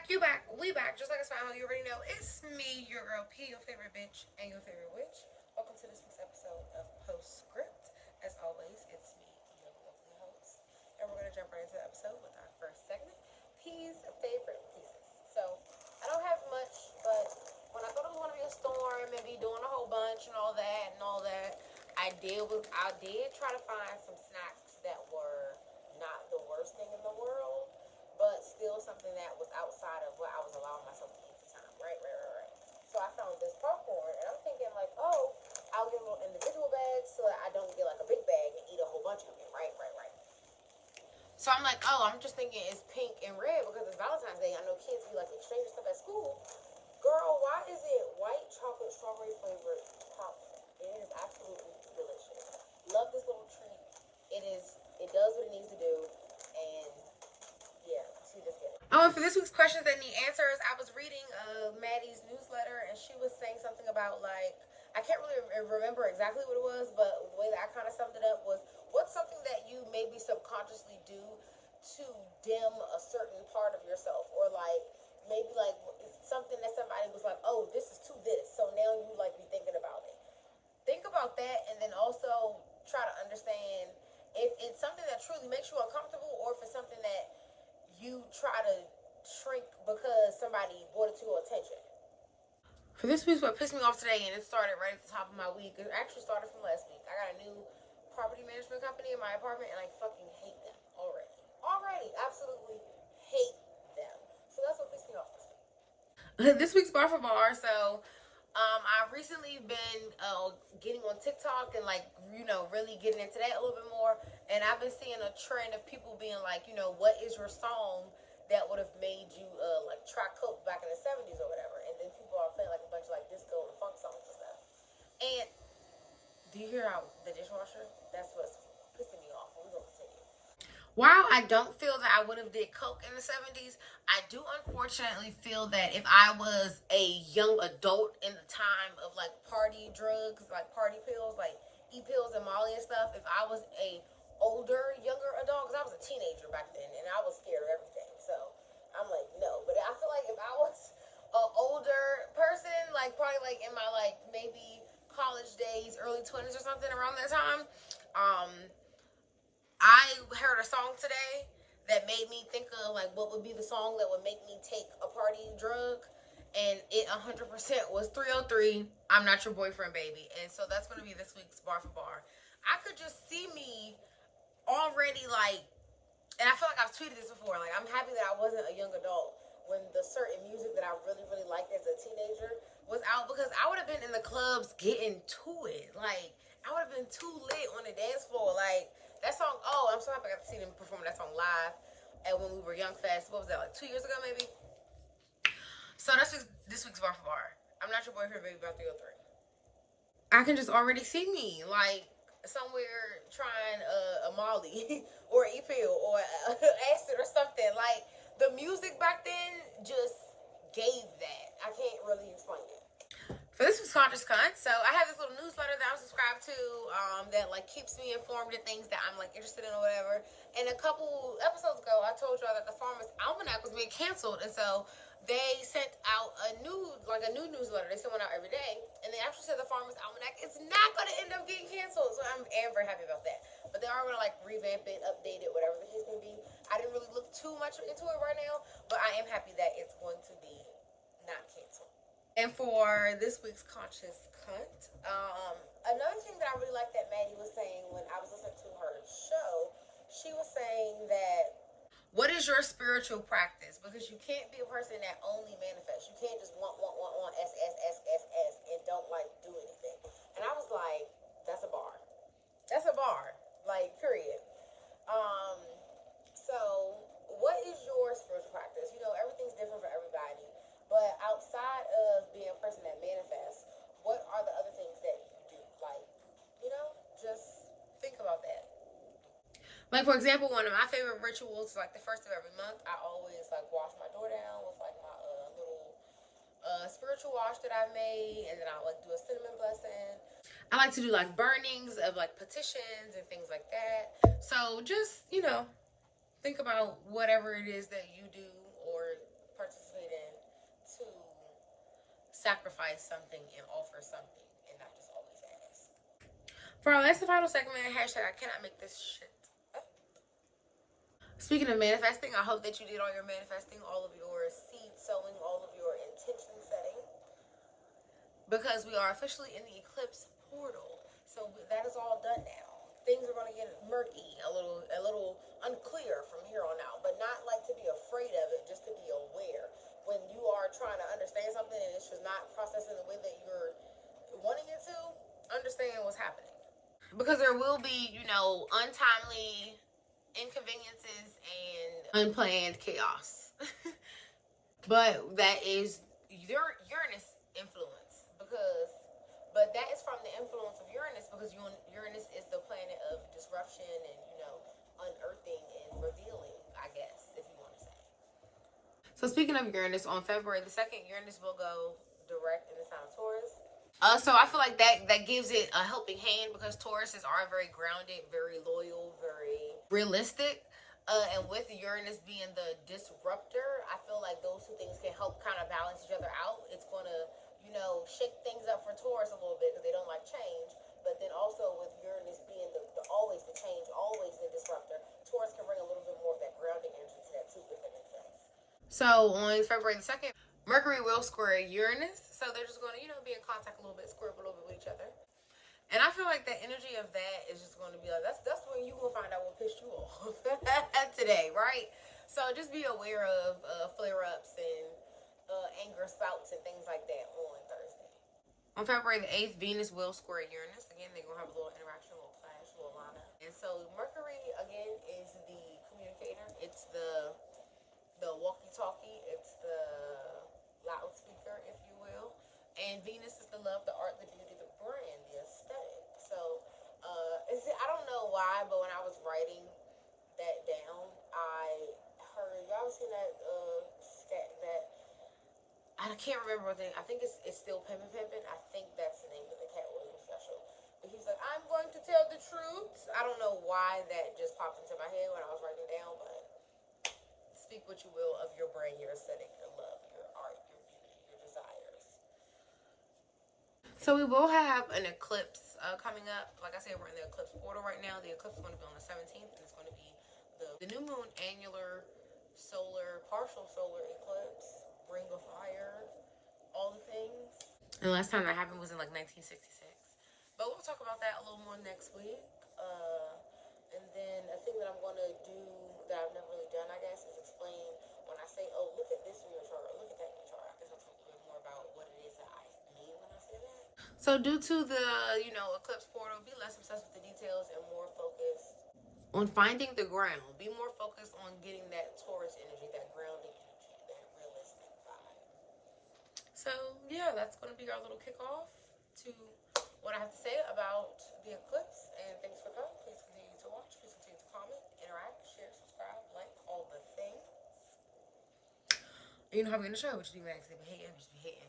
We back, just like a smile. You already know it's me, your girl P, your favorite bitch, and your favorite witch. Welcome to this week's episode of Postscript. As always, it's me, your lovely host, and we're gonna jump right into the episode with our first segment, P's favorite pieces. So I don't have much, but when I go to one of your store and maybe doing a whole bunch and all that, I did try to find some snacks that were not the worst thing in the world, but still something that was outside of what I was allowing myself to eat at the time. Right. So I found this popcorn, and I'm thinking like, oh, I'll get little individual bags so that I don't get like a big bag and eat a whole bunch of it. Right. So I'm like, oh, I'm just thinking it's pink and red because it's Valentine's Day. I know kids be like exchanging stuff at school. Girl, why is it white chocolate strawberry flavored popcorn? It is absolutely delicious. Love this little treat. It does what it needs to do, and yeah, see this get it. Oh, and for this week's questions that need answers, I was reading Maddie's newsletter, and she was saying something about like, I can't really remember exactly what it was, but the way that I kind of summed it up was, what's something that you maybe subconsciously do to dim a certain part of yourself, or like maybe like something that somebody was like, oh, this is to this, so now you like be thinking about it. Think about that, and then also try to understand if it's something that truly makes you uncomfortable, or if it's something that you try to shrink because somebody brought it to your attention. For this week's what pissed me off today, and it started right at the top of my week. It actually started from last week. I got a new property management company in my apartment, and I fucking hate them already. Absolutely hate them. So that's what pissed me off this week. This week's bar for bar. So I've recently been getting on TikTok and like, really getting into that a little bit more. And I've been seeing a trend of people being like, what is your song that would have made you like try coke back in the 70s or whatever. And then people are playing like a bunch of like disco and funk songs and stuff. And do you hear how the dishwasher? That's what's pissing me off. We're going to continue. While I don't feel that I would have did coke in the 70s, I do unfortunately feel that if I was a young adult in the time of like party drugs, like party pills, like E-pills and Molly and stuff, if I was a older, younger adult, because I was a teenager back then and I was scared of everything. So I'm like, no. But I feel like if I was an older person, like probably like in my like maybe college days, early 20s or something around that time, I heard a song today that made me think of like what would be the song that would make me take a party drug, and it 100% was 303, I'm Not Your Boyfriend Baby. And so that's going to be this week's bar for bar. I could just see me already like, and I feel like I've tweeted this before, like I'm happy that I wasn't a young adult when the certain music that I really liked as a teenager was out, because I would have been in the clubs getting to it. Like I would have been too lit on the dance floor. Like that song, oh, I'm so happy I got to see them perform that song live at when we were Young Fest. What was that, like 2 years ago maybe? So that's this week's bar for bar. I'm Not Your Boyfriend Baby about 303. I can just already see me like somewhere trying a Molly or an E-pill or acid or something. Like the music back then just gave that. I can't really explain it. For this week's Conscious Cunt, so I have this little newsletter that I'm subscribed to that like keeps me informed of things that I'm like interested in or whatever. And a couple episodes ago, I told y'all that the Farmer's Almanac was being canceled, and so they sent out a new newsletter. They send one out every day, and they actually said the Farmer's Almanac is not going to end up getting canceled. So I'm very happy about that. But they are going to like revamp it, update it, whatever the case may be. I didn't really look too much into it right now, but I am happy that it's going to be not canceled. And for this week's Conscious Cunt, another thing that I really like that Maddie was saying when I was listening to her show, she was saying that, what is your spiritual practice? Because you can't be a person that only manifests. You can't just want, S, and don't like do anything. And I was like, that's a bar. That's a bar. Like, period. So what is your spiritual practice? Everything's different for everybody. But outside of being a person that manifests, what are the other things that you do? Like, just think about that. Like, for example, one of my favorite rituals is like the first of every month. I always like wash my door down with like my little spiritual wash that I made, and then I like do a cinnamon blessing. I like to do like burnings of like petitions and things like that. So just, think about whatever it is that you do, or participate in to sacrifice something and offer something and not just always ask. For our last and final segment, hashtag I cannot make this shit up. Speaking of manifesting, I hope that you did all your manifesting, all of your seed sowing, all of your intention setting, because we are officially in the eclipse portal. So that is all done now. Things are going to get murky, a little unclear from here on out, but not like to be afraid of it, just to be aware. When you are trying to understand something and it's just not processing the way that you're wanting it to, understand what's happening. Because there will be, untimely inconveniences and unplanned chaos. But that is your Uranus influence, but that is from the influence of Uranus, because Uranus is the planet of disruption and unearthing and revealing, I guess, if you want to say. So speaking of Uranus, on February the 2nd, Uranus will go direct in the sign of Taurus. So I feel like that gives it a helping hand, because Tauruses are very grounded, very loyal, very realistic. And with Uranus being the disruptor, I feel like those two things can help kind of balance each other out. It's going to, shake things up for Taurus a little bit because they don't like change. But then also with Uranus being always the change, always the disruptor, Taurus can bring a little bit more of that grounding energy to that too, if that makes sense. So on February the 2nd, Mercury will square Uranus. So they're just going to, be in contact a little bit, square up a little bit with each other. And I feel like the energy of that is just going to be like, that's when you will find out what pissed you off today, right? So just be aware of flare-ups and anger spouts and things like that on Thursday. On February the 8th, Venus will square Uranus. Again, they're going to have a little interaction, a little clash, a little line up. And so Mercury, again, is the communicator. It's the walkie-talkie. It's the loudspeaker, if you will. And Venus is the love, the art, the beauty, the brand, the aesthetic. So, I don't know why, but when I was writing that down, I heard, y'all seen that I can't remember what thing. I think it's still Pimpin' Pimpin'. I think that's the name of the Cat Williams special. But he was like, I'm going to tell the truth. I don't know why that just popped into my head when I was writing it down, but speak what you will of your brain, your aesthetic, your love, your art, your beauty, your desires. So we will have an eclipse coming up. Like I said, we're in the eclipse portal right now. The eclipse is going to be on the 17th, and it's going to be the new moon annular partial solar eclipse, ring of fire, all the things. And the last time that happened was in like 1966. But we'll talk about that a little more next week. And then a thing that I'm going to do that I've never really done, I guess, is explain when I say, oh, look at this in your chart, or look at that in your chart. I guess I'll talk a little bit more about what it is that I mean when I say that. So due to the, eclipse portal, be less obsessed with the details and more focused on finding the ground. Be more focused on getting that Taurus energy, that grounding energy, that realistic vibe. So, yeah, that's going to be our little kickoff to what I have to say about the eclipse. And thanks for coming. Please continue to watch. Please continue to comment, interact, share, subscribe, like, all the things. You know how we end the show, but you be mad because they be hating, just be hating.